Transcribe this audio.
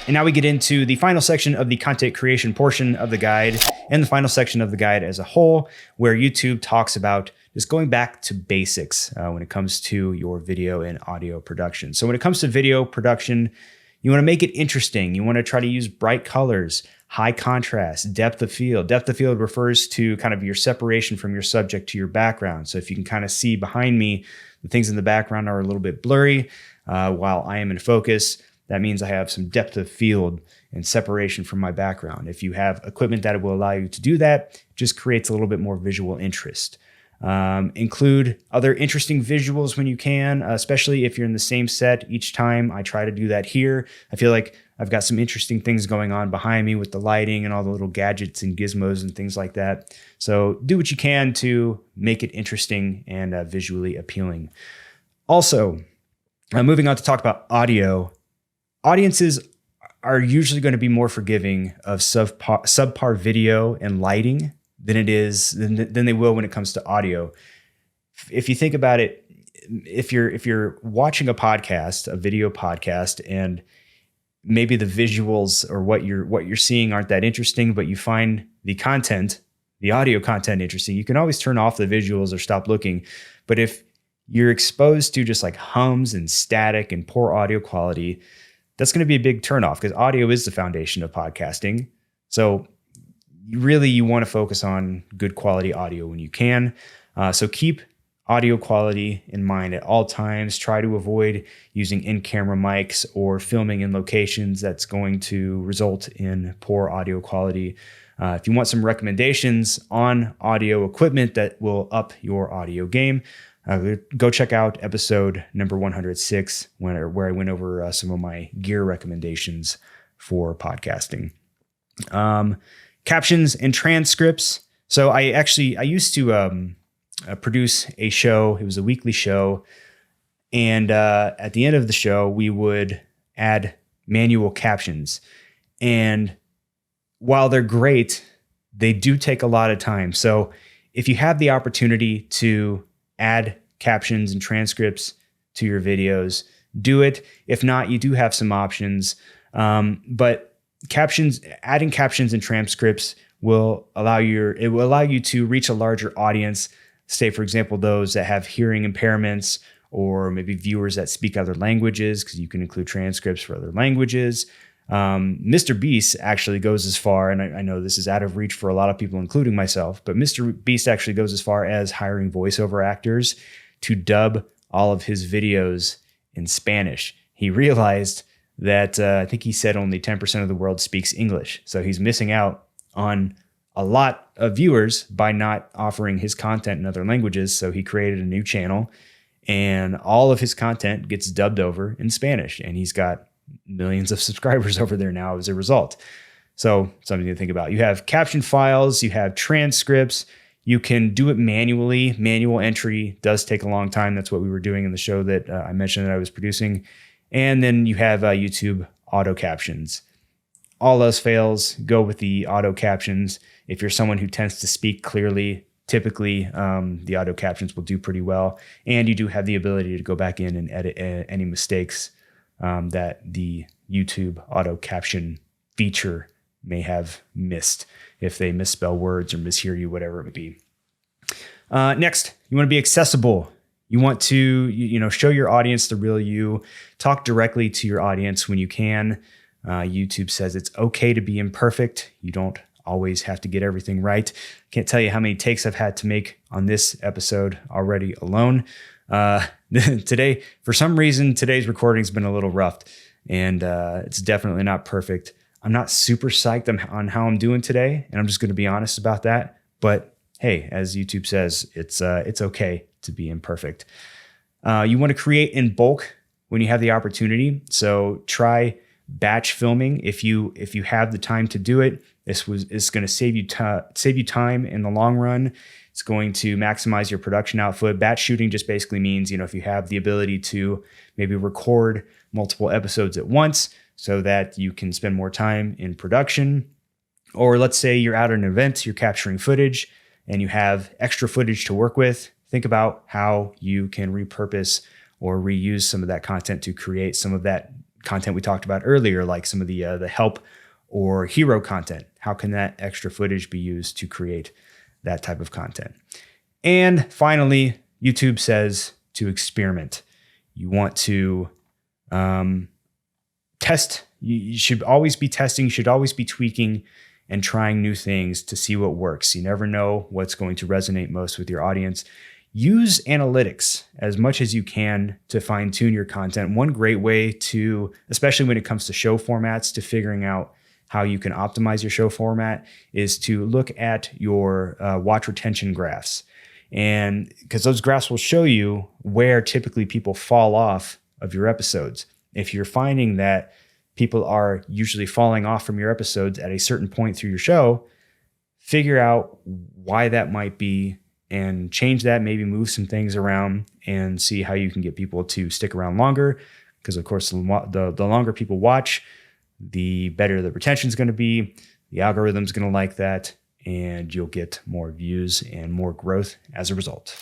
And now we get into the final section of the content creation portion of the guide and the final section of the guide as a whole, where YouTube talks about just going back to basics when it comes to your video and audio production. So when it comes to video production, you want to make it interesting. You want to try to use bright colors, high contrast, depth of field. Depth of field refers to kind of your separation from your subject to your background. So if you can kind of see behind me, the things in the background are a little bit blurry while I am in focus. That means I have some depth of field and separation from my background. If you have equipment that will allow you to do that, it just creates a little bit more visual interest. Include other interesting visuals when you can, especially if you're in the same set each time. I try to do that here. I feel like I've got some interesting things going on behind me with the lighting and all the little gadgets and gizmos and things like that. So do what you can to make it interesting and visually appealing. Also, moving on to talk about audio. Audiences are usually going to be more forgiving of subpar video and lighting than they will when it comes to audio. If you think about it, if you're watching a podcast, a video podcast, and maybe the visuals or what you're seeing aren't that interesting, but you find the audio content interesting, you can always turn off the visuals or stop looking. But if you're exposed to just like hums and static and poor audio quality, that's going to be a big turnoff because audio is the foundation of podcasting. So you want to focus on good quality audio when you can. So keep audio quality in mind at all times. Try to avoid using in-camera mics or filming in locations that's going to result in poor audio quality. If you want some recommendations on audio equipment that will up your audio game, go check out episode number 106, where I went over some of my gear recommendations for podcasting. Captions and transcripts. So I used to produce a show. It was a weekly show. And at the end of the show, we would add manual captions. And while they're great, they do take a lot of time. So if you have the opportunity to add captions and transcripts to your videos, do it. If not, you do have some options. But adding captions and transcripts will allow you to reach a larger audience. Say, for example, those that have hearing impairments or maybe viewers that speak other languages, because you can include transcripts for other languages. Mr. Beast actually goes as far, and I know this is out of reach for a lot of people, including myself, but Mr. Beast actually goes as far as hiring voiceover actors to dub all of his videos in Spanish. He realized that I think he said only 10% of the world speaks English. So he's missing out on a lot of viewers by not offering his content in other languages. So he created a new channel and all of his content gets dubbed over in Spanish. And he's got millions of subscribers over there now as a result. So something to think about. You have caption files, you have transcripts. You can do it manually. Manual entry does take a long time. That's what we were doing in the show that I mentioned that I was producing. And then you have YouTube auto captions. All else fails, go with the auto captions. If you're someone who tends to speak clearly, typically the auto captions will do pretty well. And you do have the ability to go back in and edit any mistakes that the YouTube auto caption feature may have missed, if they misspell words or mishear you, whatever it may be. Next, you want to be accessible. You want to show your audience the real you. Talk directly to your audience when you can. YouTube says it's okay to be imperfect. You don't always have to get everything right. Can't tell you how many takes I've had to make on this episode already alone. Today, for some reason, today's recording's been a little rough, and it's definitely not perfect. I'm not super psyched on how I'm doing today, and I'm just going to be honest about that. But hey, as YouTube says, it's okay to be imperfect. You want to create in bulk when you have the opportunity. So try batch filming if you have the time to do it. It's going to save you time in the long run. It's going to maximize your production output. Batch shooting just basically means, if you have the ability to maybe record multiple episodes at once so that you can spend more time in production. Or let's say you're out at an event, you're capturing footage and you have extra footage to work with. Think about how you can repurpose or reuse some of that content to create some of that content we talked about earlier, like some of the help or hero content. How can that extra footage be used to create that type of content? And finally, YouTube says to experiment. You want to test. You should always be testing. You should always be tweaking and trying new things to see what works. You never know what's going to resonate most with your audience. Use analytics as much as you can to fine tune your content. One great way to, especially when it comes to show formats, to figuring out how you can optimize your show format is to look at your watch retention graphs. And because those graphs will show you where typically people fall off of your episodes. If you're finding that people are usually falling off from your episodes at a certain point through your show, figure out why that might be and change that, maybe move some things around and see how you can get people to stick around longer. Because of course, the longer people watch, the better the retention is going to be. The algorithm's going to like that, and you'll get more views and more growth as a result.